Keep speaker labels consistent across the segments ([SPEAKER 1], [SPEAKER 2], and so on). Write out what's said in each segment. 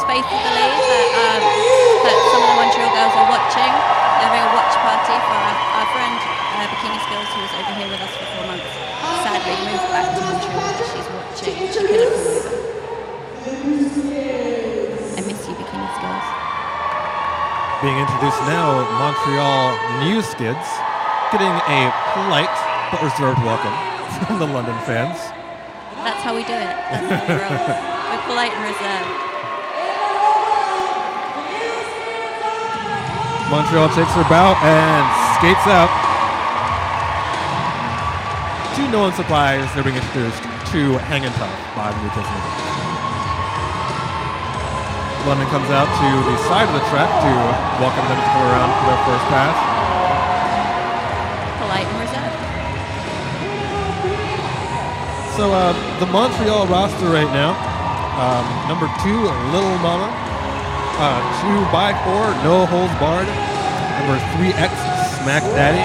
[SPEAKER 1] faithfully that some of the Montreal girls are watching. They're having a watch party for our friend Bikini Skills, who was over here with us for 4 months. Sadly moved back to Montreal. She's watching. She couldn't come over. I miss you, Bikini Skills.
[SPEAKER 2] Being introduced now, Montreal New Skids, getting a polite but reserved welcome from the London fans.
[SPEAKER 1] That's how we do it. That's how we roll. We're polite and reserved.
[SPEAKER 2] Montreal takes her bout and skates out. To no one's surprise, they're being introduced to Hangin' Tough by the New Kids in the Game. London comes out to the side of the track to welcome them to come around for their first pass.
[SPEAKER 1] Polite and reserved.
[SPEAKER 2] So the Montreal roster right now, number 2, Little Mama. 2x4, No Holds Barred. Number 3X, Smack Daddy.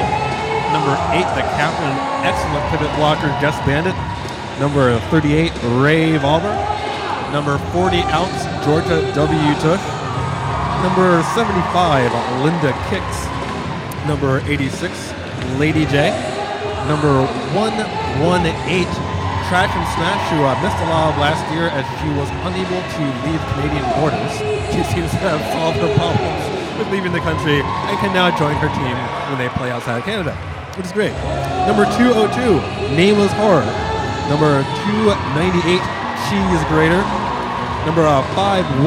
[SPEAKER 2] Number 8, the captain, excellent pivot blocker, Jess Bandit. Number 38, Ray Valver. Number 40 ounce, Georgia W. Tush. Number 75, Linda Kicks. Number 86, Lady J. Number 118, Trash and Smash, who missed a lot of last year as she was unable to leave Canadian borders. She seems to have solved her problems with leaving the country and can now join her team when they play outside of Canada, which is great. Number 202, Nameless Horror. Number 298, Cheese Grater. Number 516,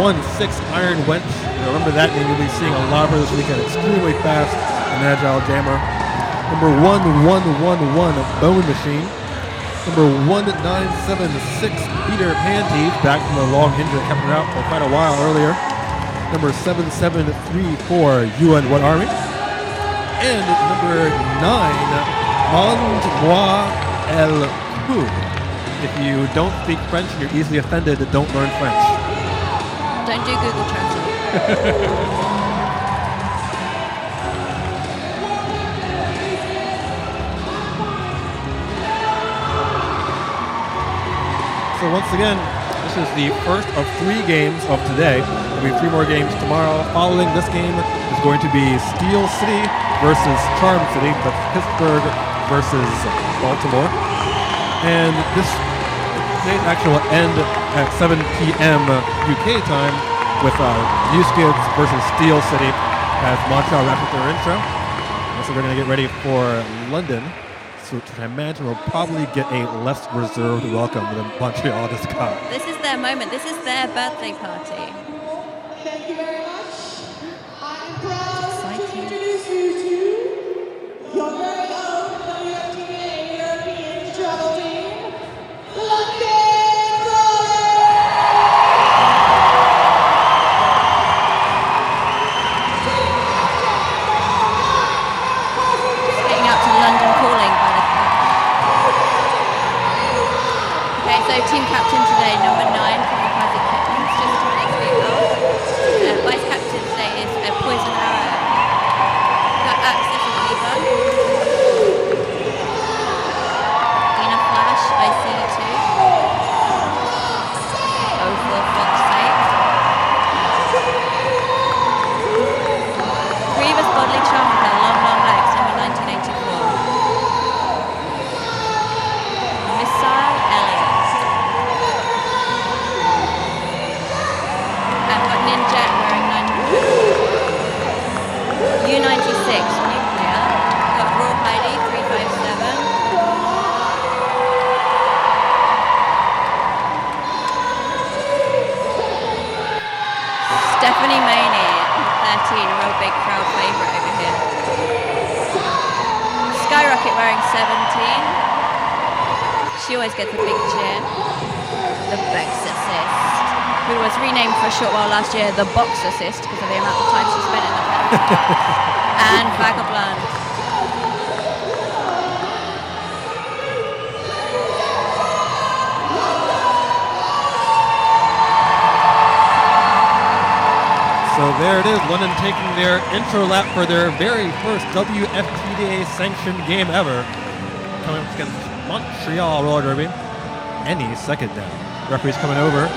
[SPEAKER 2] Iron Wench. Remember that name, you'll be seeing a lot of her this weekend. Extremely fast and agile jammer. Number 1111, Bone Machine. Number 1976, Peter Panty, back from a long injury that kept her out for quite a while earlier. Number 7734, UN One Army. And number 9, Mont-moi el Coup. If you don't speak French and you're easily offended, don't learn French.
[SPEAKER 1] Don't do Google Translate.
[SPEAKER 2] So once again, this is the first of 3 games of today. There'll be 3 more games tomorrow. Following this game is going to be Steel City versus Charm City, but Pittsburgh versus Baltimore. And this actually will end at 7 p.m. UK time with New Skids versus Steel City as Montreal wraps up their intro. So we're going to get ready for London, which I imagine will probably get a less reserved welcome than Montreal just got.
[SPEAKER 1] This is their moment. This is their birthday party.
[SPEAKER 3] Thank you very much. I'm proud to introduce you to your very own WFTA European travel team, the London Brawling!
[SPEAKER 1] Getting out to London Calling by the coach. Okay, so team captain today, number 9, Kamikaze Kittens, just to make me out. Vice captain today is Poison Arrow. Got Access and Eva. Dina Flash, I see you too. Oh, for fuck's sake. Grievous Bodily Charm with her long, long legs, number 1984. Missile Elliot. I've got Ninja wearing 9. U96 Nuclear. Got Raw Heidi 357. Stephanie Maynard 13, a real big crowd favourite over here. Skyrocket wearing 17. She always gets a big cheer. The Bexorcist, who was renamed for a short while last year the Boxorcist because of the amount of time she spent in the pen. And Vagabond.
[SPEAKER 2] So there it is, London taking their intro lap for their very first WFTDA sanctioned game ever. Coming up against Montreal Roller Derby. Any second now. Referee's coming over.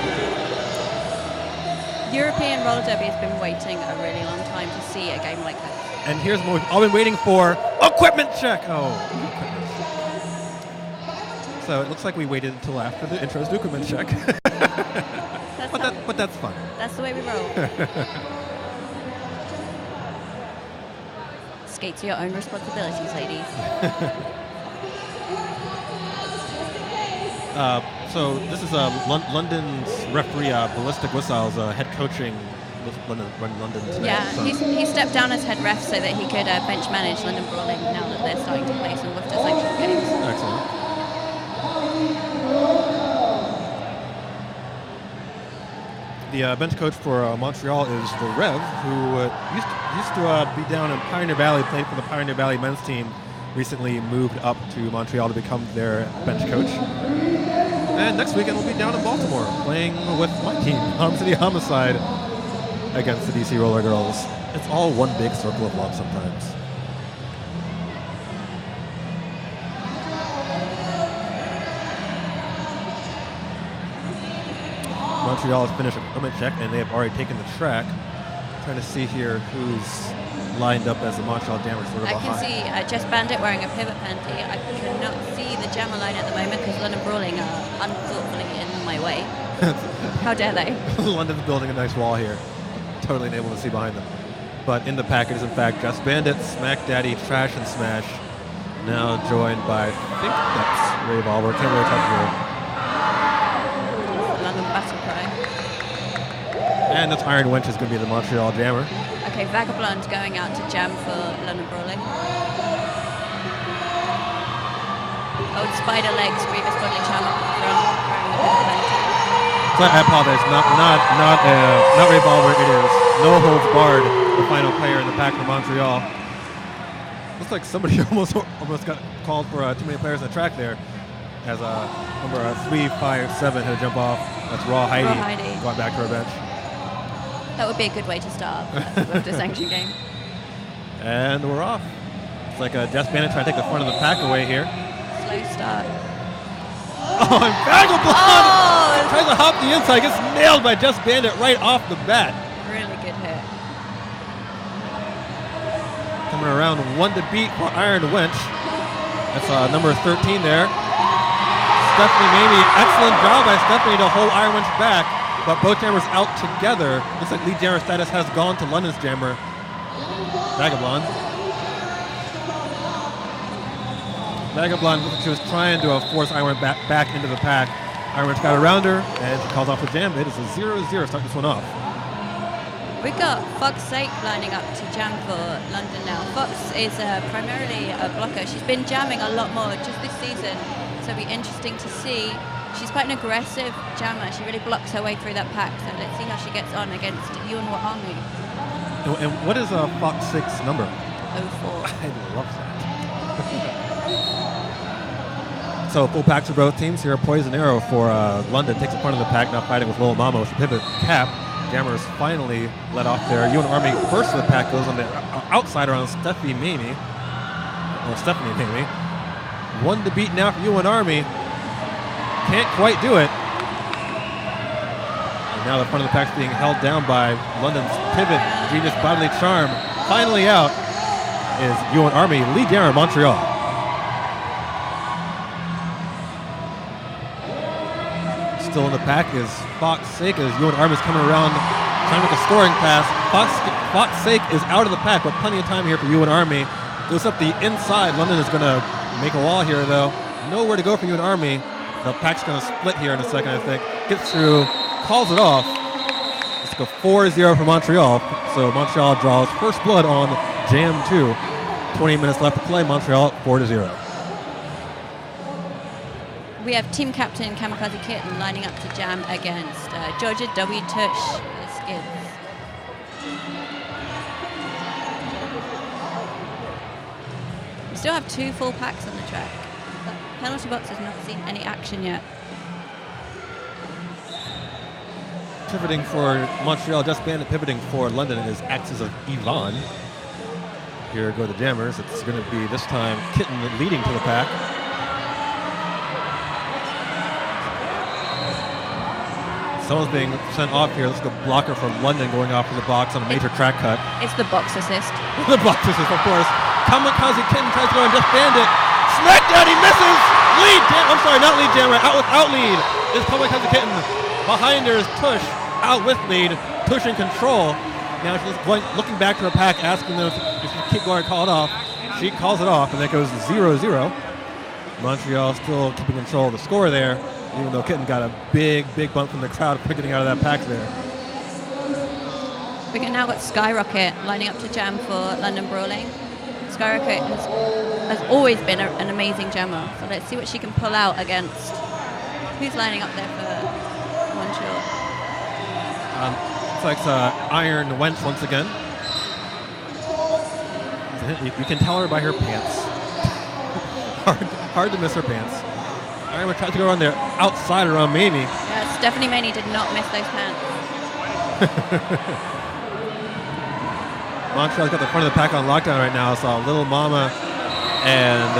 [SPEAKER 1] European roller derby has been waiting a really long time to see a game like this.
[SPEAKER 2] And here's what we've all been waiting for. Equipment check! Oh, equipment check. So it looks like we waited until after the intros to equipment check. But that's fun.
[SPEAKER 1] That's the way we roll. Skate to your own responsibilities, ladies.
[SPEAKER 2] So this is London's referee, Ballistic Whistles, head coaching London today.
[SPEAKER 1] Yeah,
[SPEAKER 2] So-
[SPEAKER 1] he stepped down as head ref so that he could bench manage London Brawling now that they're starting to play some WFTA sanctioned games.
[SPEAKER 2] Excellent. The bench coach for Montreal is the Rev, who used to be down in Pioneer Valley, played for the Pioneer Valley men's team, recently moved up to Montreal to become their bench coach. And next weekend we'll be down in Baltimore playing with my team, Harm City Homicide, against the DC Rollergirls. It's all one big circle of love sometimes. Montreal has finished a equipment check and they have already taken the track. Trying to see here who's lined up as the Montreal Jammers. Sort of
[SPEAKER 1] I can
[SPEAKER 2] behind.
[SPEAKER 1] see Jess Bandit wearing a pivot panty. I cannot see the jammer line at the moment because London Brawling are unthoughtfully in my way. How dare they?
[SPEAKER 2] London's building a nice wall here. Totally unable to see behind them. But in the pack is in fact Jess Bandit, Smack Daddy, Trash and Smash. Now joined by, I think that's Rave Oliver. Can't really tell here.
[SPEAKER 1] London Battle Cry.
[SPEAKER 2] And that's Iron Wench is going to be the Montreal Jammer.
[SPEAKER 1] Okay, Vagabond going out to jam for London Brawling. Old Spider Legs, Grievous Bodily Charm up the front, wearing the pivot panty.
[SPEAKER 2] So I apologize, not Rave Oliver, it is No Holds Barred, the final player in the pack for Montreal. Looks like somebody almost got called for too many players in the track there, as number 357 had to jump off. That's Raw Heidi, going back to her bench.
[SPEAKER 1] That would be a good way to start with the sanction game.
[SPEAKER 2] And we're off. It's like Jess Bandit trying to take the front of the pack away here.
[SPEAKER 1] Slow start.
[SPEAKER 2] Oh, and Vagabond
[SPEAKER 1] Oh!
[SPEAKER 2] tries to hop the inside, gets nailed by Jess Bandit right off the bat.
[SPEAKER 1] Really good hit.
[SPEAKER 2] Coming around one to beat for Iron Wench. That's number 13 there. Stephanie Mamie, excellent job by Stephanie to hold Iron Wench back, but both jammers out together. Looks like lead jammer status has gone to London's jammer, Vagabond. Vagabond, she was trying to force Iron Wench back into the pack. Iron Wench got around her, and she calls off the jam. It is a 0-0, start this one off.
[SPEAKER 1] We've got Fox Sake lining up to jam for London now. Fox is primarily a blocker. She's been jamming a lot more just this season, so it'll be interesting to see. She's quite an aggressive jammer. She really blocks her way through that pack, so let's see how she gets on against Yuan Wahami.
[SPEAKER 2] And what is Fox 6 number?
[SPEAKER 1] 04.
[SPEAKER 2] I love that. So full packs for both teams here. Poison Arrow for London takes the front of the pack, now fighting with Lil Mama with the pivot cap. Jammers finally let off there. UN Army first of the pack goes on the outside around Stephanie Mamie. One to beat now for UN Army. Can't quite do it. And now the front of the pack's being held down by London's pivot, Genius Bodily Charm. Finally out is UN Army, lead jammer Montreal. Still in the pack is Fox Sake as UN Army is coming around trying to make a scoring pass. Fox Sake is out of the pack, but plenty of time here for UN Army. Goes up the inside. London is going to make a wall here, though. Nowhere to go for UN Army. The pack's going to split here in a second, I think. Gets through, calls it off. It's like a 4-0 for Montreal. So Montreal draws first blood on Jam 2. 20 minutes left to play. Montreal 4-0.
[SPEAKER 1] We have team captain Kamikaze Kitten lining up to jam against Georgia W. Tush for the Skids. We still have 2 full packs on the track. The penalty box has not seen any action yet.
[SPEAKER 2] Pivoting for Montreal, Just Bandit. Pivoting for London is Axes of Elon. Here go the jammers. It's going to be this time Kitten leading to the pack. Someone's being sent off here. Let's go blocker from London going off of the box on a major track cut.
[SPEAKER 1] It's the box assist.
[SPEAKER 2] The box assist, of course. Kamikaze Kitten tries to go and just bandit. Smack Daddy misses! Lead I'm sorry, not lead jammer. Out lead is Kamikaze Kitten. Behind her is Tush. Out with lead. Tush in control. Now she's looking back to her pack, asking them if she keep going to call it off. She calls it off, and that goes 0-0. Montreal still keeping control of the score there, even though Kitten got a big bump from the crowd for getting out of that pack there.
[SPEAKER 1] We've now got Skyrocket lining up to jam for London Brawling. Skyrocket has always been an amazing jammer, so let's see what she can pull out against. Who's lining up there for Montreal?
[SPEAKER 2] Looks like Iron Wentz once again. You can tell her by her pants. hard to miss her pants. Iron Wentz tried to go on there outside around Mamie.
[SPEAKER 1] Yeah, Stephanie Maney did not miss those pants.
[SPEAKER 2] Montreal's got the front of the pack on lockdown right now, so Little Mama and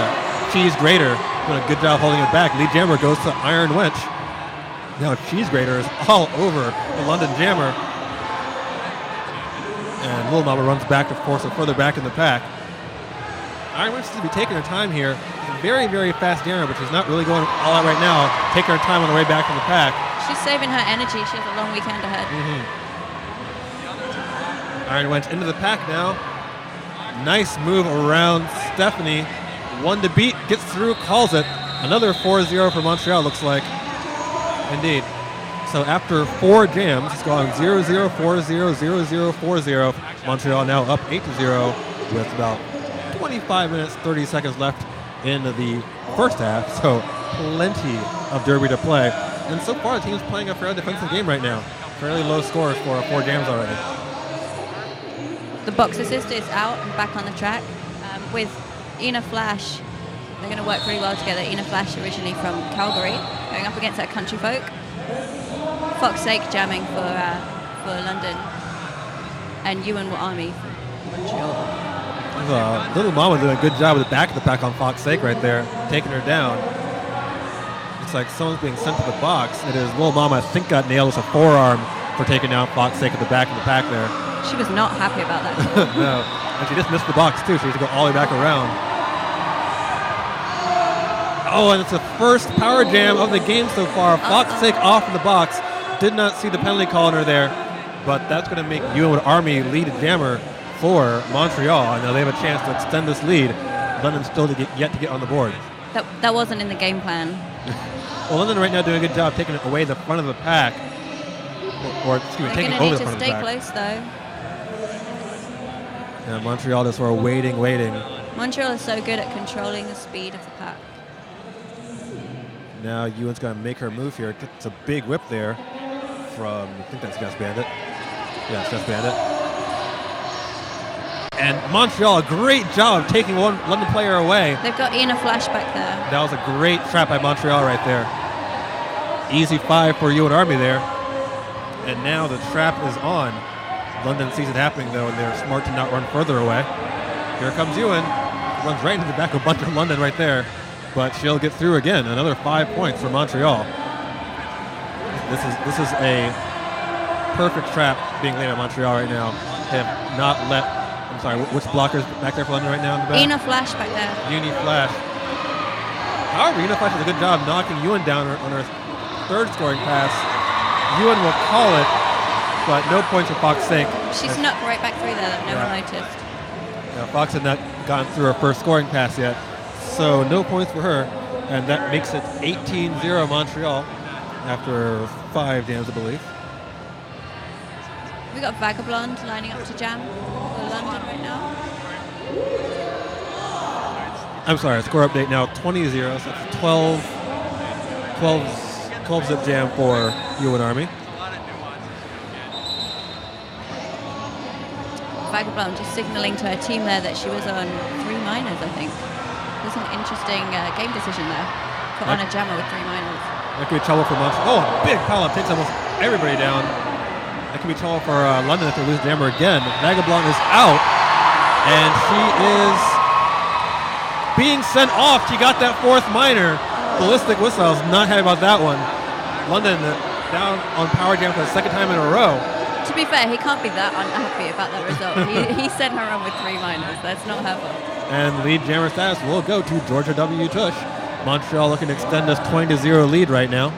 [SPEAKER 2] Cheese Grater doing a good job holding it back. Lead Jammer goes to Iron Wench. Now Cheese Grater is all over the London Jammer. And Little Mama runs back to force her further back in the pack. Iron Wench seems to be taking her time here. She's a very fast jammer, but she's not really going all out right now. Taking her time on the way back from the pack.
[SPEAKER 1] She's saving her energy. She has a long weekend ahead.
[SPEAKER 2] Iron Wench into the pack now. Nice move around Stephanie. One to beat, gets through, calls it. Another 4-0 for Montreal, looks like. Indeed. So after 4 jams, it's going 0-0, 4-0, 0-0, 4-0. Montreal now up 8-0 with about 25 minutes, 30 seconds left in the first half. So plenty of derby to play. And so far, the team's playing a fairly defensive game right now. Fairly low scores for 4 jams already.
[SPEAKER 1] The box assist is out and back on the track with Ina Flash. They're going to work really well together. Ina Flash, originally from Calgary, going up against her country folk. Fox Sake jamming for London, and Ewan Army for Montreal.
[SPEAKER 2] Little Mama doing a good job with the back of the pack on Fox Sake right there, taking her down. Looks like someone's being sent to the box. It is Little Mama, I think, got nailed with a forearm for taking down Fox Sake at the back of the pack there.
[SPEAKER 1] She was not happy about that.
[SPEAKER 2] No, and she just missed the box too. She had to go all the way back around. Oh, and it's the first power jam of the game so far. Fox Sake off in the box. Did not see the penalty call on her there, but that's going to make Ewan Army lead jammer for Montreal. And now they have a chance to extend this lead. London still yet to get on the board.
[SPEAKER 1] That wasn't in the game plan.
[SPEAKER 2] Well, London right now doing a good job taking it away the front of the pack. Or excuse me, taking over the front of the pack.
[SPEAKER 1] They're going to need to stay close, though.
[SPEAKER 2] Yeah, Montreal just sort of waiting.
[SPEAKER 1] Montreal is so good at controlling the speed of the pack.
[SPEAKER 2] Now Ewan's going to make her move here. It's a big whip there from, I think that's Just Bandit. Yeah, it's Just Bandit. And Montreal, a great job of taking one London player away.
[SPEAKER 1] They've got Ina Flash back there.
[SPEAKER 2] That was a great trap by Montreal right there. Easy 5 for Ewan Army there. And now the trap is on. London sees it happening, though, and they're smart to not run further away. Here comes Ewan. Runs right into the back of a bunch of London right there. But she'll get through again. Another 5 points for Montreal. This is a perfect trap being laid at Montreal right now. They have not let... I'm sorry, which blocker's back there for London right now in the back?
[SPEAKER 1] Ina Flash back there.
[SPEAKER 2] Uni Flash. However, Ina Flash does a good job knocking Ewan down on her third scoring pass. Ewan will call it, but no points for Fox Sake.
[SPEAKER 1] She snuck right back through there that no one noticed.
[SPEAKER 2] Yeah, Fox had not gotten through her first scoring pass yet, so no points for her, and that makes it 18-0 Montreal after 5 jams, I believe.
[SPEAKER 1] We got Vagabond lining up to jam for London right now.
[SPEAKER 2] I'm sorry, score update now 20-0, so it's 12 zip jam for Ewan Army.
[SPEAKER 1] Vagabond just signaling to her team there that she was on 3 minors, I think. There's an interesting game decision there. Put on a jammer with 3 minors.
[SPEAKER 2] That could be trouble for Montreal. Oh, a big pile-up takes almost everybody down. That could be trouble for London if they lose jammer again. Vagabond is out, and she is being sent off. She got that 4th minor. Ballistic Whistle is not happy about that one. London down on power jam for the second time in a row.
[SPEAKER 1] To be fair, he can't be that unhappy about that result. He sent her on with 3 minors. That's not her fault.
[SPEAKER 2] And lead jammer status will go to Georgia W. Tush. Montreal looking to extend this 20-0 lead right now.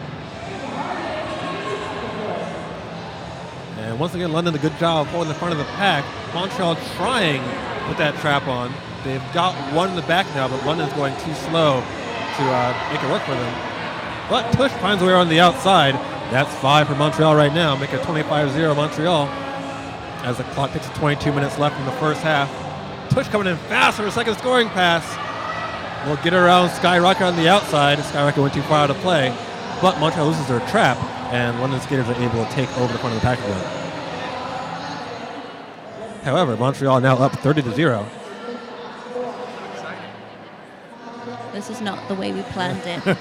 [SPEAKER 2] And once again, London, a good job holding the front of the pack. Montreal trying with that trap on. They've got one in the back now, but London's going too slow to make it work for them. But Tush finds a way on the outside. That's 5 for Montreal right now, make it 25-0 Montreal. As the clock ticks to 22 minutes left in the first half. Tush coming in fast for a second scoring pass. Will get around Skyrocket on the outside. Skyrocket went too far out of play, but Montreal loses their trap, and London Skaters are able to take over the front of the pack again. However, Montreal now up 30-0.
[SPEAKER 1] This is not the way we planned it.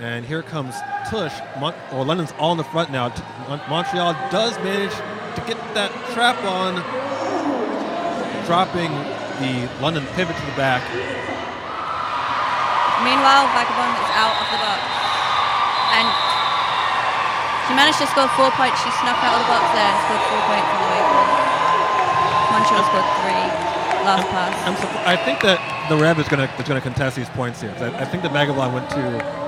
[SPEAKER 2] And here comes Tush. London's all in the front now. Montreal does manage to get that trap on, dropping the London pivot to the back.
[SPEAKER 1] Meanwhile, Vagabond is out of the box. And she managed to score 4 points. She snuck out of the box there and scored 4 points on the way forward. Montreal scored 3 last pass.
[SPEAKER 2] I think that the Rev is going to contest these points here. I think that Vagabond went to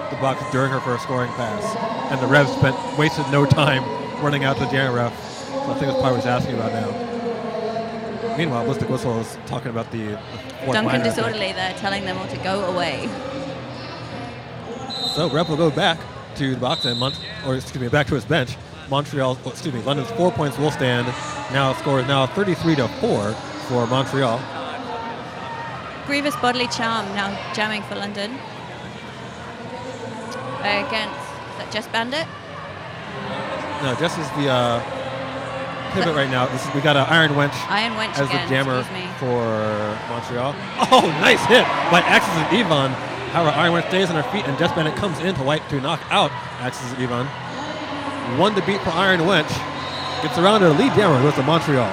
[SPEAKER 2] the box during her first scoring pass, and the Rev wasted no time running out to the jammer ref. So I think that's probably what he's asking about now. Meanwhile, Ballistic Whistle is talking about the
[SPEAKER 1] Duncan Disorderly there, telling them all to go away.
[SPEAKER 2] So Ref will go back to the box and back to his bench. London's 4 points will stand. Now score is now 33-4 for Montreal.
[SPEAKER 1] Grievous Bodily Charm now jamming for London. Against, is that Jess Bandit?
[SPEAKER 2] No, Jess is the pivot right now. We got an Iron Wench as
[SPEAKER 1] again,
[SPEAKER 2] the jammer for Montreal. Oh, nice hit by Axis and Yvonne. However, Iron Wench stays on her feet, and Jess Bandit comes in to knock out Axis and Yvonne. 1 to beat for Iron Wench. Gets around to the lead jammer, goes to Montreal.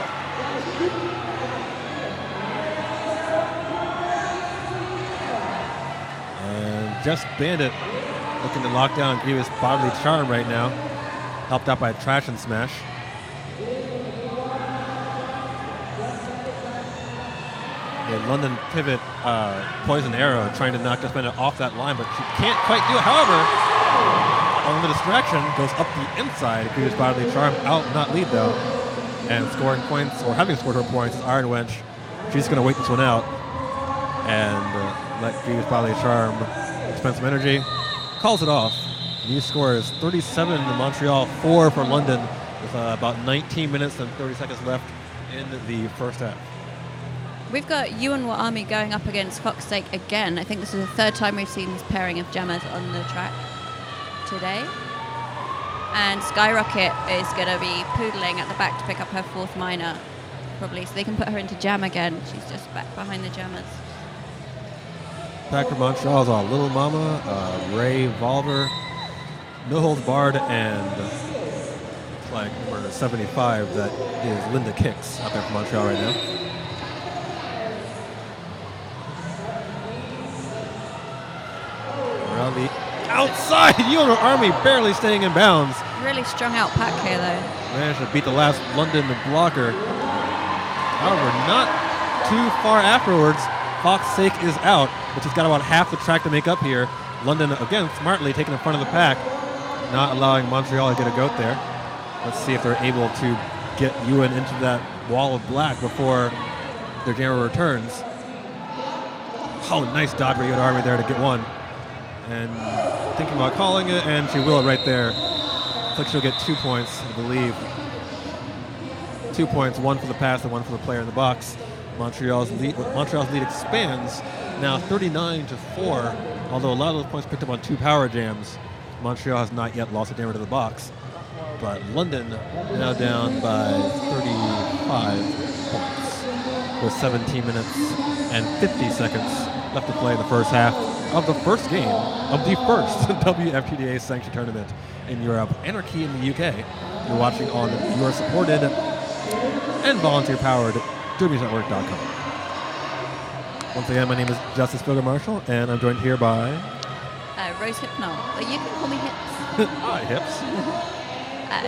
[SPEAKER 2] And Jess Bandit looking to lock down Grievous Bodily Charm right now. Helped out by a Trash and Smash. The London pivot Poison Arrow trying to knock Jess Bandit off that line, but she can't quite do it. However, on the distraction, goes up the inside. Grievous Bodily Charm out, not lead though. And scoring points, or having scored her points, is Iron Wench. She's going to wait this one out and let Grievous Bodily Charm spend some energy. Calls it off. New score is 37 to Montreal, 4 for London, with about 19 minutes and 30 seconds left in the first half.
[SPEAKER 1] We've got Yuan Army going up against Foxsake again. I think this is the third time we've seen this pairing of jammers on the track today. And Skyrocket is going to be poodling at the back to pick up her 4th minor, probably, so they can put her into jam again. She's just back behind the jammers.
[SPEAKER 2] Back for Montreal is Little Mama, Ray Volver, No Holds Barred, and like number 75, that is Linda Kicks out there for Montreal right now. Around the outside, Yuan Army barely staying in bounds.
[SPEAKER 1] Really strung out pack here though.
[SPEAKER 2] Managed to beat the last London blocker. However, not too far afterwards, Foxsake is out, but she's got about half the track to make up here. London, again, smartly taking the front of the pack, not allowing Montreal to get a goat there. Let's see if they're able to get Ewan into that wall of black before their jammer returns. Oh, nice dodge by Ewan Army there to get one. And thinking about calling it, and she will right there. Looks like she'll get 2 points, I believe. 2 points, 1 for the pass and 1 for the player in the box. Montreal's lead expands now 39-4. Although a lot of those points picked up on 2 power jams, Montreal has not yet lost a jammer to the box. But London now down by 35 points with 17 minutes and 50 seconds left to play in the first half of the first game of the first WFTDA sanctioned tournament in Europe, Anarchy in the UK. You're watching on your supported and volunteer-powered DerbyNetwork.com. Once again, my name is Justice Booger Marshall, and I'm joined here by
[SPEAKER 1] Rose Hypnol, but you can call me Hips.
[SPEAKER 2] Hi, hips.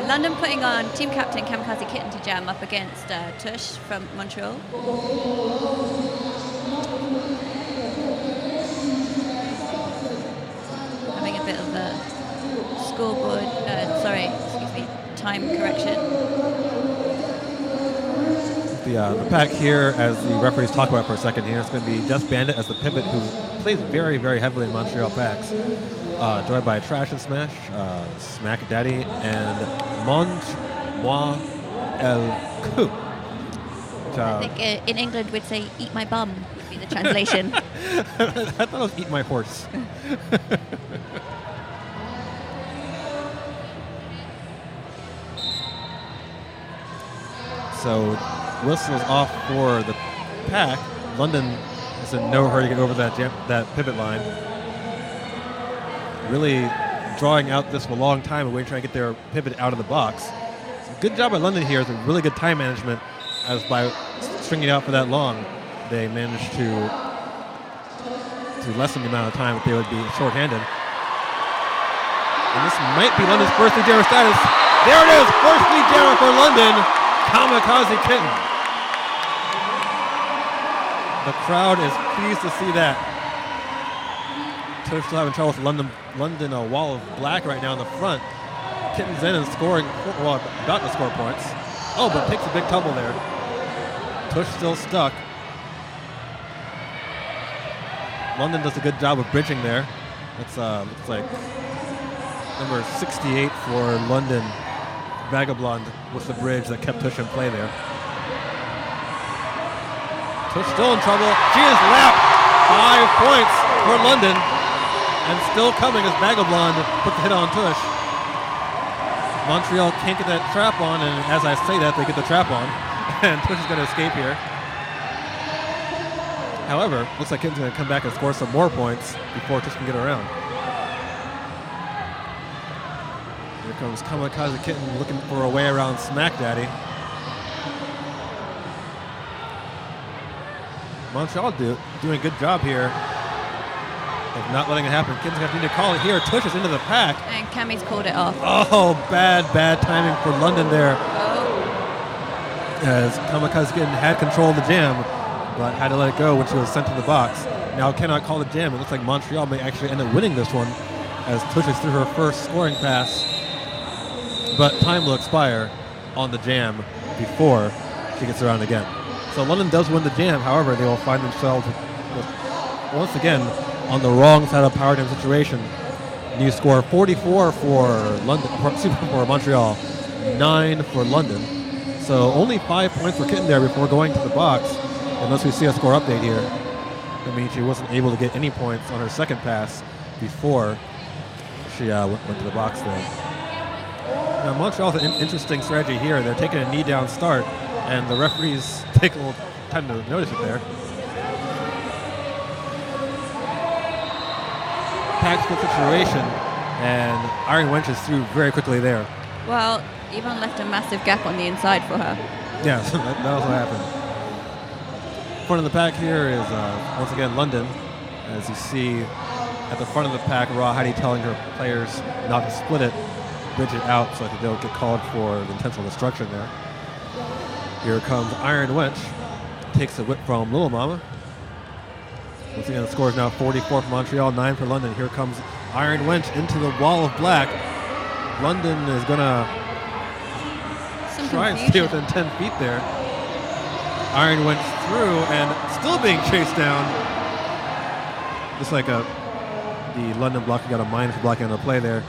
[SPEAKER 1] London putting on team captain Kamikaze Kitten to jam up against Tush from Montreal. Having a bit of a scoreboard, time correction.
[SPEAKER 2] The pack here, as the referees talk about for a second here, it's going to be Just Bandit as the pivot, who plays very, very heavily in Montreal packs. Joined by Trash and Smash, Smack Daddy, and Montreal Coup.
[SPEAKER 1] I think in England we'd say "eat my bum" would be the translation.
[SPEAKER 2] I thought it was "eat my horse." So whistles off for the pack. London is in no hurry to get over that pivot line. Really drawing out this for a long time and waiting, trying to get their pivot out of the box. So good job by London here. It's a really good time management, as by stringing it out for that long, they managed to lessen the amount of time that they would be shorthanded. And this might be London's first lead jammer status. There it is, first lead jammer for London, Kamikaze Kitten. The crowd is pleased to see that. Tush still having trouble with London a wall of black right now in the front. Kitten's in and scoring, well, about to score points. Oh, but takes a big tumble there. Tush still stuck. London does a good job of bridging there. It's looks like number 68 for London. Vagabond with the bridge that kept Tush in play there. Tush still in trouble. She is lapped. 5 points for London. And still coming as Vagabond puts the hit on Tush. Montreal can't get that trap on, and as I say that, they get the trap on. And Tush is going to escape here. However, looks like Kitten's going to come back and score some more points before Tush can get around. Here comes Kamikaze Kitten looking for a way around Smack Daddy. Montreal doing a good job here of not letting it happen. Kitten's going to need to call it here. Tush is into the pack.
[SPEAKER 1] And Cammy's called it off.
[SPEAKER 2] Oh, bad timing for London there.
[SPEAKER 1] Oh.
[SPEAKER 2] As Kamikaze Kitten had control of the jam, but had to let it go when she was sent to the box. Now cannot call the jam. It looks like Montreal may actually end up winning this one, as Tush is through her first scoring pass. But time will expire on the jam before she gets around again. So London does win the jam. However, they will find themselves once again on the wrong side of a power jam situation. New score 44 for Montreal, 9 for London. So only 5 points for Kitten there before going to the box, unless we see a score update here. That means she wasn't able to get any points on her second pass before she went to the box there. Now Montreal has an interesting strategy here. They're taking a knee down start, and the referees take a little time to notice it there. Pack split situation, and Iron Wench is through very quickly there.
[SPEAKER 1] Well, Yvonne left a massive gap on the inside for her.
[SPEAKER 2] Yeah, so that was what happened. Front of the pack here is once again London. As you see at the front of the pack, Raw Heidi telling her players not to split it, bridge it out so that they don't get called for intentional destruction there. Here comes Iron Wench, takes the whip from Little Mama. Once again, the score is now 44 for Montreal, 9 for London. Here comes Iron Wench into the wall of black. London is going to try and stay within 10 feet there. Iron Wench through and still being chased down. Just like the London blocker got a mine for blocking on the play there.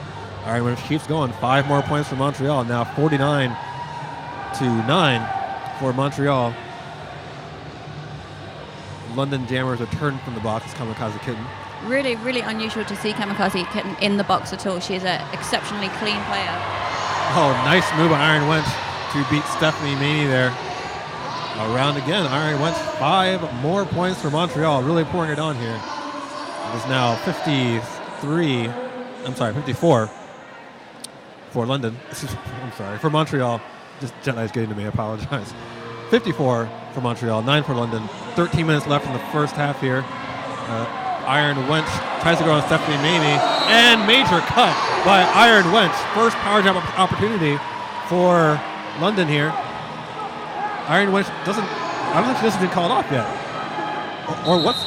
[SPEAKER 2] Iron Wench keeps going. 5 more points for Montreal. Now 49-9 for Montreal. London Jammers return from the box. Kamikaze Kitten.
[SPEAKER 1] Really, really unusual to see Kamikaze Kitten in the box at all. She is an exceptionally clean player.
[SPEAKER 2] Oh, nice move by Iron Wench to beat Stephanie Maney there. Around again, Iron Wench, 5 more points for Montreal. Really pouring it on here. It is now 54 for London. I'm sorry, for Montreal. Just jet lag's getting to me, I apologize. 54 for Montreal, 9 for London. 13 minutes left in the first half here. Iron Wench tries to go on Stephanie Maney, and major cut by Iron Wench. First power jump opportunity for London here. Iron Wench I don't think she has been called off yet. Or what's,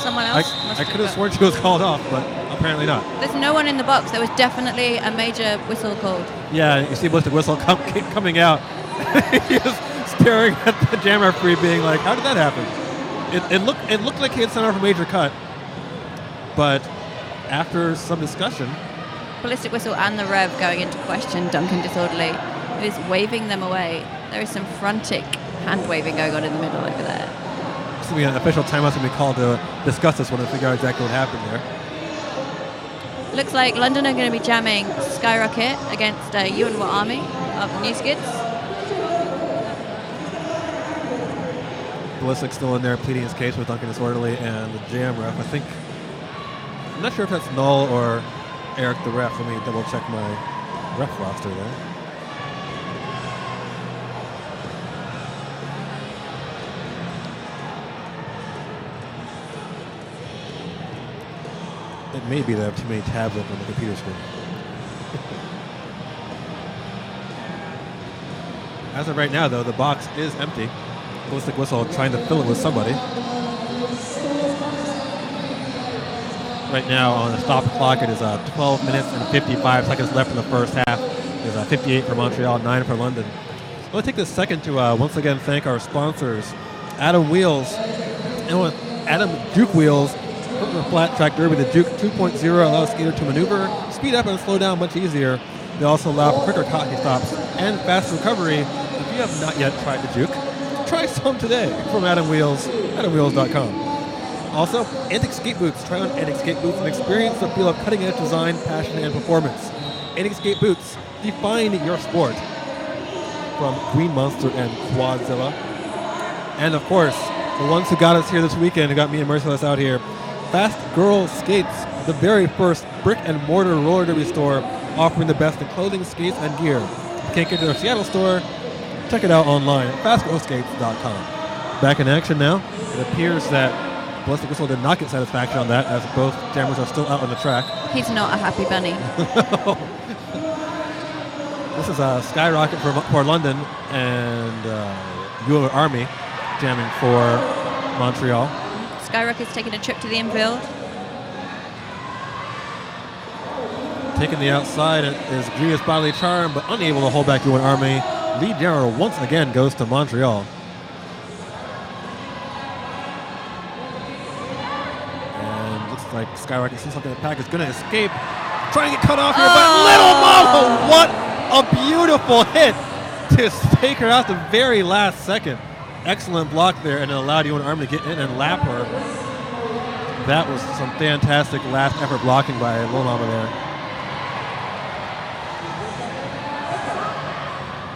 [SPEAKER 1] Someone else
[SPEAKER 2] I could have sworn she was called off, but apparently not.
[SPEAKER 1] There's no one in the box. There was definitely a major whistle called.
[SPEAKER 2] Yeah, you see Ballistic Whistle coming out. He was staring at the jam referee being like, how did that happen? It looked like he had sent off a major cut, but after some discussion...
[SPEAKER 1] Ballistic Whistle and the Rev going into question Duncan Disorderly, who is waving them away. There is some frantic hand waving going on in the middle over there.
[SPEAKER 2] It's going to be an official timeout's going to be called to discuss this one and figure out exactly what happened there.
[SPEAKER 1] Looks like London are going to be jamming Skyrocket against Ewan Army of New Skids.
[SPEAKER 2] Ballistic still in there pleading his case with Duncan Disorderly and the jam ref. I'm not sure if that's Null or Eric the ref. Let me double check my ref roster there. It may be that I have too many tabs open on the computer screen. As of right now, though, the box is empty. Ballistic Whistle trying to fill it with somebody. Right now on the stop clock, it is 12 minutes and 55 seconds left in the first half. It is 58 for Montreal, 9 for London. I want to take this second to once again thank our sponsors, Adam Wheels. And Adam Duke Wheels. The flat track derby, the Duke 2.0 allows skater to maneuver, speed up, and slow down much easier. They also allow for quicker hockey stops and fast recovery. If you have not yet tried the Duke, try some today from Adam Wheels, AdamWheels.com. Also, Antic Skate Boots. Try on Antic Skate Boots and experience the feel of cutting-edge design, passion, and performance. Antic Skate Boots. Define your sport. From Green Monster and Quadzilla. And of course, the ones who got us here this weekend, who got me and Merciless out here, Fast Girl Skates, the very first brick-and-mortar roller derby store offering the best in clothing, skates, and gear. If you can't get to their Seattle store, check it out online at fastgirlskates.com. Back in action now. It appears that Ballistic Whistle did not get satisfaction on that, as both jammers are still out on the track.
[SPEAKER 1] He's not a happy bunny.
[SPEAKER 2] This is a Skyrocket for London and Ewan Army jamming for Montreal.
[SPEAKER 1] Skyrocket's taking a trip to the infield.
[SPEAKER 2] Taking the outside is Grievous Bodily Charm, but unable to hold back Ewan Army. Lead jammer once again goes to Montreal. And looks like Skyrocket sees something in the pack, is going to escape. Trying to get cut off here, but Little Mama, what a beautiful hit to take her out the very last second. Excellent block there, and it allowed Ewan Army to get in and lap her. That was some fantastic last effort blocking by Little Mama there.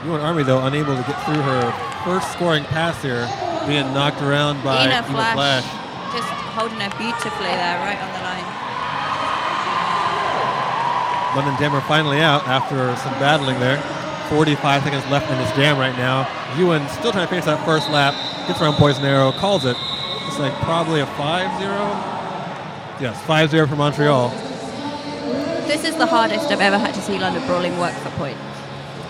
[SPEAKER 2] Ewan Army, though, unable to get through her first scoring pass here, being knocked around by Ina Flash.
[SPEAKER 1] Just holding her beautifully there, right on the line.
[SPEAKER 2] London Jammer finally out after some battling there. 45 seconds left in this jam right now. Ewan still trying to finish that first lap. Gets around Poison Arrow, calls it. It's like probably a 5-0. Yes, 5-0 for Montreal.
[SPEAKER 1] This is the hardest I've ever had to see London Brawling work for points.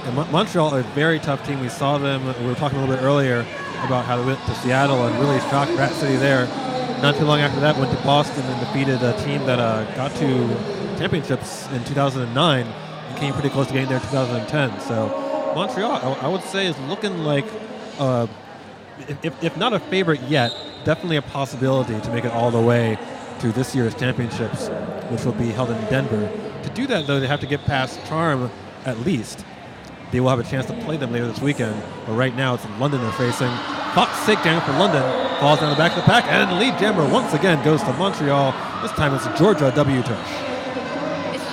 [SPEAKER 2] And Montreal are a very tough team. We saw them, we were talking a little bit earlier about how they went to Seattle and really shocked Rat City there. Not too long after that, went to Boston and defeated a team that got to championships in 2009 and came pretty close to getting there in 2010. So Montreal, I would say, is looking like, if not a favorite yet, definitely a possibility to make it all the way to this year's championships, which will be held in Denver. To do that, though, they have to get past Charm at least. They will have a chance to play them later this weekend, but right now it's London they're facing. Fox Sick Jammer for London falls down the back of the pack, and the lead jammer once again goes to Montreal. This time it's Georgia W. Tush.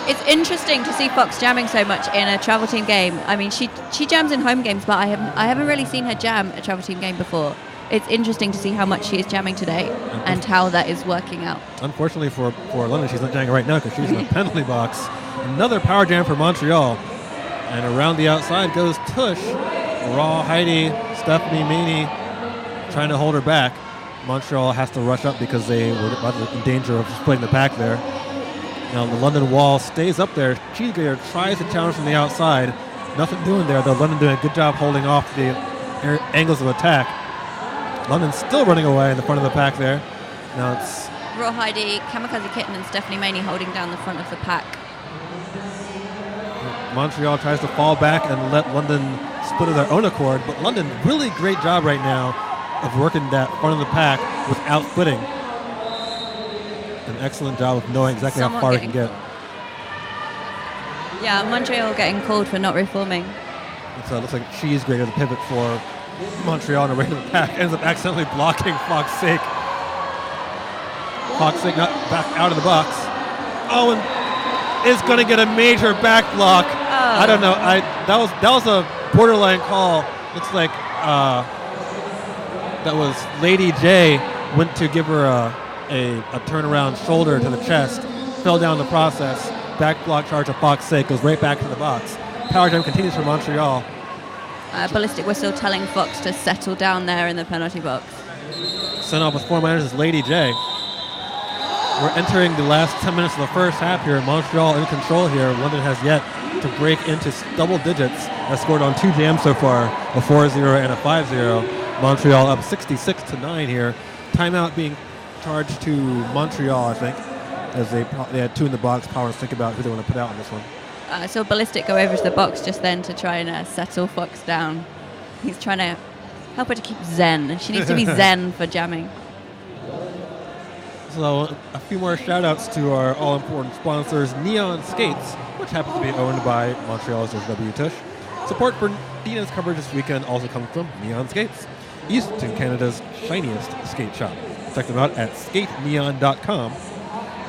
[SPEAKER 1] It's interesting to see Fox jamming so much in a travel team game. I mean, she jams in home games, but I haven't really seen her jam a travel team game before. It's interesting to see how much she is jamming today and how that is working out.
[SPEAKER 2] Unfortunately for London, she's not jamming right now because she's in the penalty box. Another power jam for Montreal. And around the outside goes Tush. Raw Heidi, Stephanie Maney trying to hold her back. Montreal has to rush up because they were in danger of splitting the pack there. Now the London wall stays up there. Cheesegrater tries to challenge from the outside. Nothing doing there, though. London doing a good job holding off the angles of attack. London still running away in the front of the pack there. Now it's
[SPEAKER 1] Rawhidey, Kamikaze Kitten's definitely mainly holding down the front of the pack.
[SPEAKER 2] Montreal tries to fall back and let London split of their own accord, but London, really great job right now of working that front of the pack without splitting. An excellent job of knowing exactly how far it can get.
[SPEAKER 1] Yeah, Montreal getting called for not reforming.
[SPEAKER 2] So it looks like Cheesegrater, the pivot for Montreal in a random pack, ends up accidentally blocking Fox Sake. Fox Sake not back out of the box. Oh, and is going to get a major back block.
[SPEAKER 1] Oh.
[SPEAKER 2] I don't know. That was a borderline call. Looks like that was Lady J went to give her a turnaround shoulder to the chest, fell down the process. Back block charge of Fox Sake goes right back to the box. Power jam continues for Montreal.
[SPEAKER 1] Ballistic Whistle telling Fox to settle down there in the penalty box.
[SPEAKER 2] Sent off with 4 minors is Lady J. We're entering the last 10 minutes of the first half here. Montreal in control here. London has yet to break into double digits. Has scored on 2 jams so far, a 4-0 and a 5-0. Montreal up 66-9 here. Timeout being charged to Montreal, I think, as they had 2 in the box. Power to think about who they want to put out on this one.
[SPEAKER 1] So Ballistic go over to the box just then to try and settle Fox down. He's trying to help her to keep zen. She needs to be zen for jamming.
[SPEAKER 2] So a few more shout-outs to our all-important sponsors, Neon Skates, which happens to be owned by Montreal's W. Tush. Support for Dina's coverage this weekend also comes from Neon Skates, Eastern Canada's shiniest skate shop. Check them out at skateneon.com.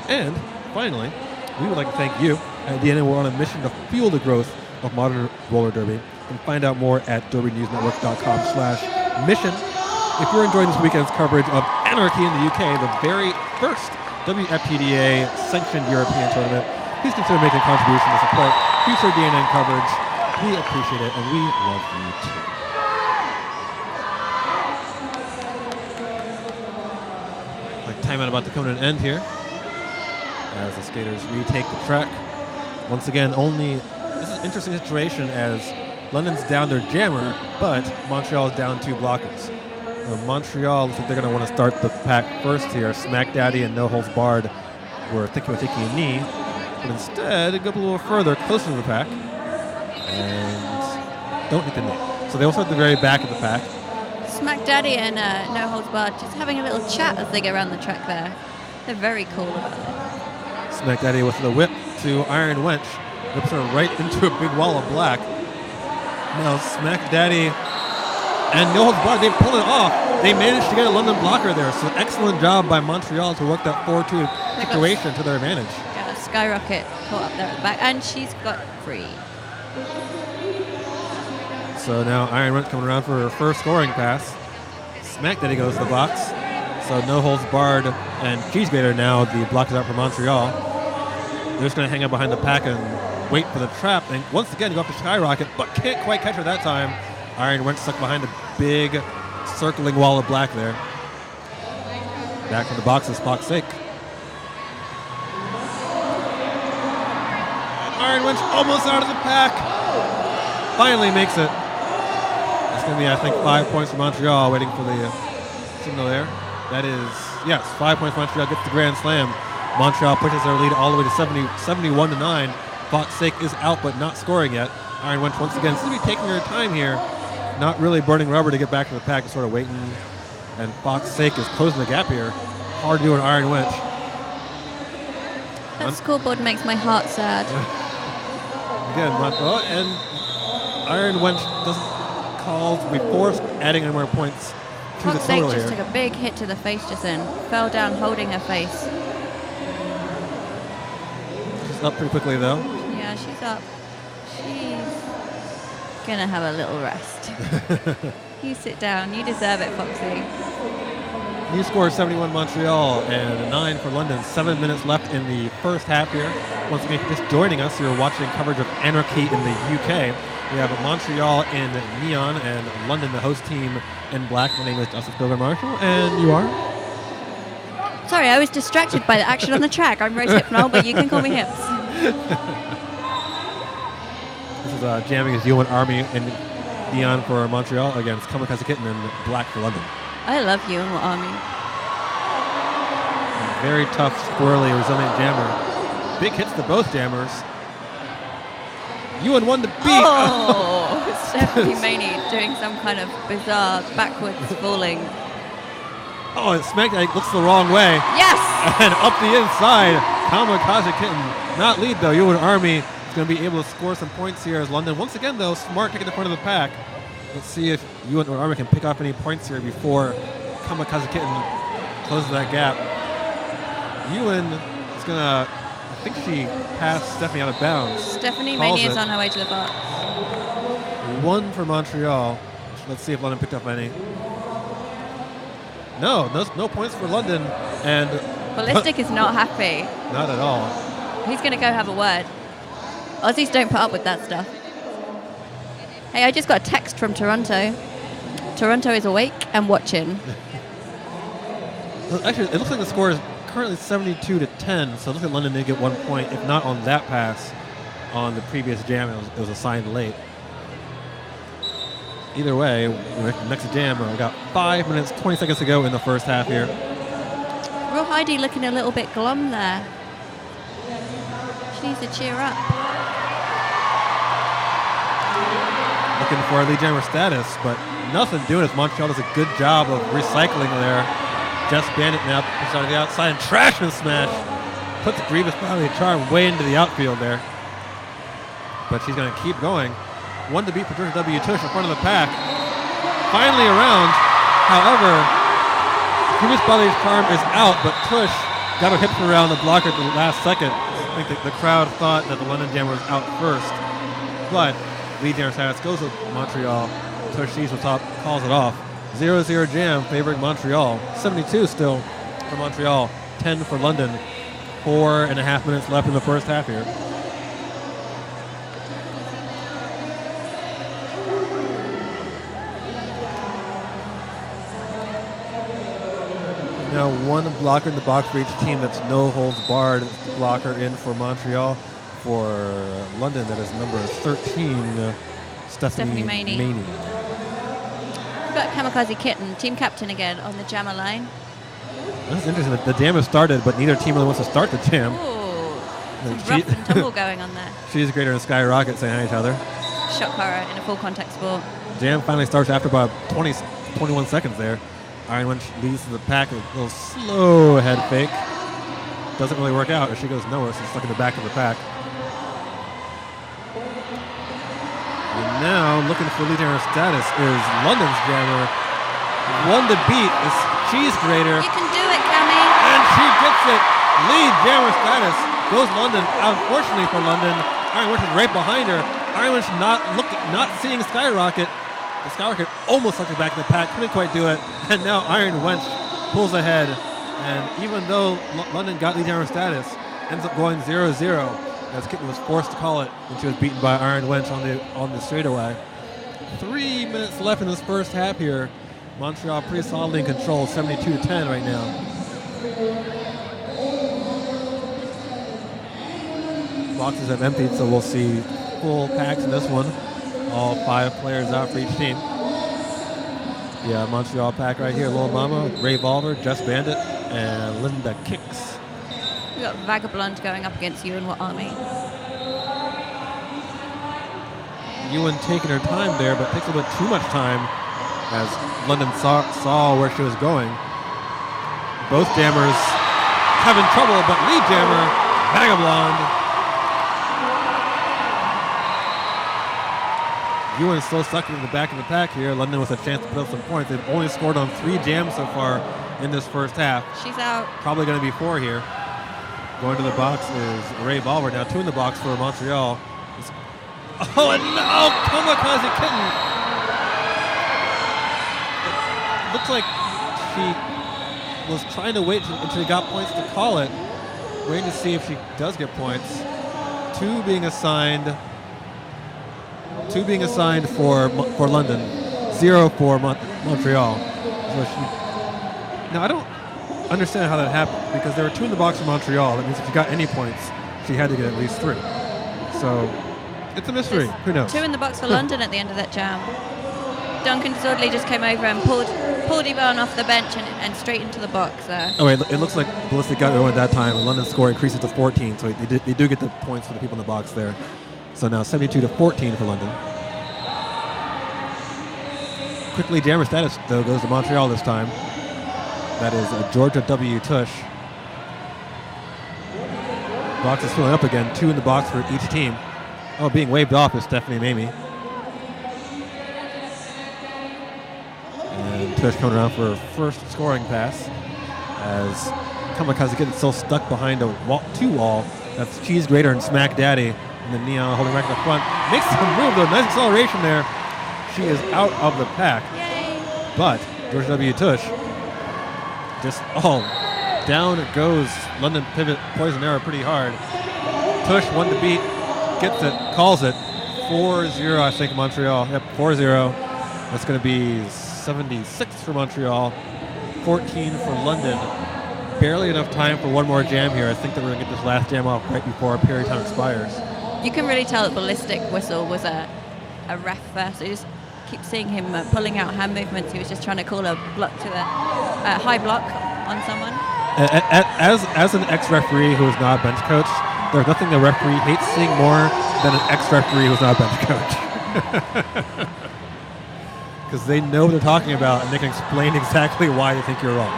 [SPEAKER 2] And finally, we would like to thank you. At the end, we're on a mission to fuel the growth of modern roller derby. You can find out more at derbynewsnetwork.com/mission. If you're enjoying this weekend's coverage of Anarchy in the UK, the very first WFPDA sanctioned European tournament, please consider making a contribution to support future DNN coverage. We appreciate it, and we love you too. Like timeout about to come to an end here as the skaters retake the track. Once again, this is an interesting situation as London's down their jammer, but Montreal is down 2 blockers. Montreal looks like they're going to want to start the pack first here. Smack Daddy and No Holds Barred were thinking of taking a knee, but instead they go a little further, closer to the pack, and don't hit the knee. So they also at the very back of the pack.
[SPEAKER 1] Smack Daddy and No Holds Barred just having a little chat as they go around the track there. They're very cool about it.
[SPEAKER 2] Smack Daddy with the whip to Iron Wench. Whips her right into a big wall of black. Now Smack Daddy and No Holds Barred, they pulled it off. They managed to get a London blocker there. So excellent job by Montreal to work that 4-2 situation to their advantage.
[SPEAKER 1] Yeah, Skyrocket caught up there at the back, and she's got free.
[SPEAKER 2] So now Iron Wench coming around for her first scoring pass. Smack Daddy goes to the box. So No Holds Barred and Cheesegrater now the blockers out for Montreal. They're just going to hang out behind the pack and wait for the trap. And once again, go up to Skyrocket, but can't quite catch her that time. Iron Wench stuck behind a big circling wall of black there. Back in the box is Fox Sake. Iron Wench almost out of the pack. Finally makes it. It's going to be, I think, 5 points for Montreal, waiting for the signal there. That is, yes, 5 points. Montreal gets the grand slam. Montreal pushes their lead all the way to 71-9. Fox Sake is out, but not scoring yet. Iron Wench once again seems to be taking her time here, not really burning rubber to get back to the pack, and sort of waiting. And Fox Sake is closing the gap here. Hard to do an Iron Wench.
[SPEAKER 1] That scoreboard makes my heart sad.
[SPEAKER 2] Again, and Iron Wench doesn't call to be forced, adding any more points to the
[SPEAKER 1] Fox Sake
[SPEAKER 2] total
[SPEAKER 1] just
[SPEAKER 2] here.
[SPEAKER 1] took a big hit to the face just then. Fell down holding her face.
[SPEAKER 2] She's up pretty quickly though.
[SPEAKER 1] Yeah, she's up. She's gonna have a little rest. You sit down. You deserve it, Foxy.
[SPEAKER 2] New score 71 Montreal and 9 for London. 7 minutes left in the first half here. Once again, if you're just joining us, you're watching coverage of Anarchy in the UK. We have Montreal in neon and London, the host team, in black. My name is Justice Pilgrim Marshall, and you are?
[SPEAKER 1] Sorry, I was distracted by the action on the track. I'm Rose Hypnol, but you can call me Hips.
[SPEAKER 2] This is jamming as UN Army and Neon for Montreal against Kamikaze Kitten and Black for London.
[SPEAKER 1] I love you and Army.
[SPEAKER 2] Very tough, squirrely, resilient jammer. Big hits to both jammers. UN won to beat.
[SPEAKER 1] Oh, Stephanie Maney doing some kind of bizarre backwards falling.
[SPEAKER 2] Oh, and Smack looks the wrong way.
[SPEAKER 1] Yes!
[SPEAKER 2] And up the inside, Kamikaze Kitten. Not lead though. UN Army is going to be able to score some points here as London. Once again though, smart picking the front of the pack. Let's see if UN Army can pick off any points here before Kamikaze Kitten closes that gap. UN is going to, I think she passed Stephanie out of bounds.
[SPEAKER 1] Stephanie Maney is on her way to the box.
[SPEAKER 2] One for Montreal. Let's see if London picked up any. No points for London. And
[SPEAKER 1] Ballistic is not happy.
[SPEAKER 2] Not at all.
[SPEAKER 1] He's going to go have a word. Aussies don't put up with that stuff. Hey, I just got a text from Toronto. Toronto is awake and watching.
[SPEAKER 2] Actually, it looks like the score is currently 72-10, so it looks like London did get 1 point, if not on that pass on the previous jam. It was assigned late. Either way, next jam, we got 5 minutes, 20 seconds to go in the first half here.
[SPEAKER 1] Real Heidi looking a little bit glum there. She needs to cheer up.
[SPEAKER 2] Looking for a lead jammer status, but nothing doing as Montreal does a good job of recycling there. Just Bandit now starting the outside and trash and smash. Puts Grievous Bodily Charm way into the outfield there. But she's going to keep going. One to beat Patricia W. Tush in front of the pack. Finally around. However, Grievous Bodily Charm is out, but Tush got her hips around the blocker at the last second. I think the crowd thought that the London Jammer was out first. But lead jammer status goes with Montreal. Tush sees what's up, calls it off. 0-0 jam favoring Montreal. 72 still for Montreal. 10 for London. 4.5 minutes left in the first half here. Now one blocker in the box for each team. That's no holds barred. Blocker in for Montreal. For London, that is number 13, Stephanie
[SPEAKER 1] Maney. We've got Kamikaze Kitten, team captain again, on the jammer line.
[SPEAKER 2] That's interesting. The jam has started, but neither team really wants to start the jam.
[SPEAKER 1] Ooh, some rough and tumble going on there.
[SPEAKER 2] She's greater than Skyrocket saying hi to each other.
[SPEAKER 1] Shock horror in a full contact sport.
[SPEAKER 2] Jam finally starts after about 21 seconds there. Iron Wench leads to the pack, a little slow head fake. Doesn't really work out as she goes nowhere, so she's stuck in the back of the pack. And now, looking for lead jammer status is London's jammer. One to beat is Cheese Grater.
[SPEAKER 1] You can do it, Cammy.
[SPEAKER 2] And she gets it. Lead jammer status goes London. Unfortunately for London, Iron Wench is right behind her. Iron Wench not seeing Skyrocket. The Skyrocket almost sucked it back in the pack. Couldn't quite do it. And now Iron Wench pulls ahead. And even though London got lead jammer status, ends up going 0-0. As Kitten was forced to call it when she was beaten by Iron Wench on the straightaway. 3 minutes left in this first half here. Montreal pretty solidly in control, 72-10 right now. Boxes have emptied, so we'll see full packs in this one. All 5 players out for each team. Yeah, Montreal pack right here. Lil Mama, Ray Volver, Just Bandit, and Linda Kicks.
[SPEAKER 1] We've got Vagabond going up against UN Army.
[SPEAKER 2] Ewan taking her time there, but takes a bit too much time as London saw where she was going. Both jammers having trouble, but lead jammer, Vagabond. Ewan still stuck in the back of the pack here. London with a chance to put up some points. They've only scored on 3 jams so far in this first half.
[SPEAKER 1] She's out.
[SPEAKER 2] Probably going to be 4 here. Going to the box is Ray Volver. Now 2 in the box for Montreal. Oh, and no! Kamikaze Kitten! It looks like she was trying to wait until she got points to call it. Waiting to see if she does get points. 2 being assigned for London. 0 for Montreal. So now understand how that happened because there were 2 in the box for Montreal. That means if you got any points, she had to get at least 3. So it's a mystery. Who knows?
[SPEAKER 1] 2 in the box for London at the end of that jam. Duncan Disorderly just came over and pulled Yvonne off the bench and straight into the box there.
[SPEAKER 2] Oh, wait, it looks like Ballistic got going at that time, and London's score increases to 14, so they do get the points for the people in the box there. So now 72-14 for London. Quickly, jammer status, though, goes to Montreal this time. That is Georgia W. Tush. Box is filling up again, 2 in the box for each team. Oh, being waved off is Stephanie Mamie. And Tush coming around for her first scoring pass as Kamikaze gets so stuck behind a 2-wall. That's Cheese Grater and Smack Daddy. And then Neon holding right in the front. Makes some move though. Nice acceleration there. She is out of the pack.
[SPEAKER 1] Yay!
[SPEAKER 2] But George W. Tush just, down it goes. London pivot poison arrow pretty hard. Tush one to beat. Gets it. Calls it. 4-0 I think Montreal. Yep, 4-0. That's going to be 76 for Montreal. 14 for London. Barely enough time for one more jam here. I think that we're going to get this last jam off right before our period time expires.
[SPEAKER 1] You can really tell that Ballistic Whistle was a ref first. So you just keep seeing him pulling out hand movements. He was just trying to call a block to the high block on someone.
[SPEAKER 2] As an ex-referee who is not a bench coach, there's nothing a referee hates seeing more than an ex-referee who's not a bench coach. Because they know what they're talking about and they can explain exactly why they think you're wrong.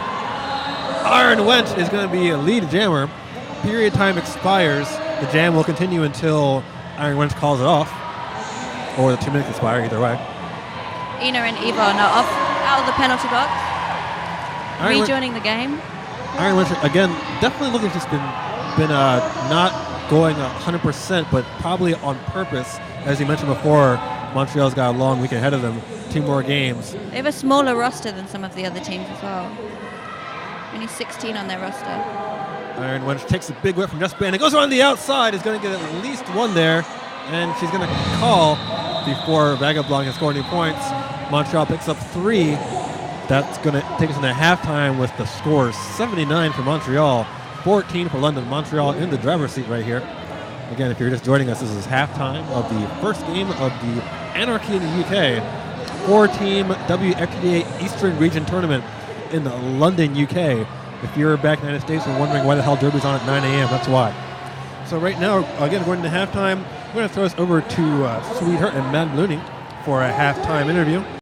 [SPEAKER 2] Iron Wench is going to be a lead jammer. Period time expires. The jam will continue until Iron Wench calls it off, or the 2 minutes expire, either way.
[SPEAKER 1] Ina and Yvonne are out of the penalty box, rejoining the game.
[SPEAKER 2] Iron Wench, again, definitely looking like she's been not going 100%, but probably on purpose. As you mentioned before, Montreal's got a long week ahead of them. 2 more games.
[SPEAKER 1] They have a smaller roster than some of the other teams as well. Only 16 on their roster.
[SPEAKER 2] Iron Wench takes a big whip from Just Band. It goes around the outside. Is going to get at least 1 there. And she's going to call before Vagabond can score any points. Montreal picks up 3. That's going to take us into halftime with the score 79 for Montreal, 14 for London. Montreal in the driver's seat right here. Again, if you're just joining us, this is halftime of the first game of the Anarchy in the UK 4-team WFTDA Eastern Region Tournament in London, UK. If you're back in the United States and wondering why the hell Derby's on at 9 a.m., that's why. So right now, again, going into halftime, we're going to throw us over to Sweetheart and Mad Looney for a halftime interview.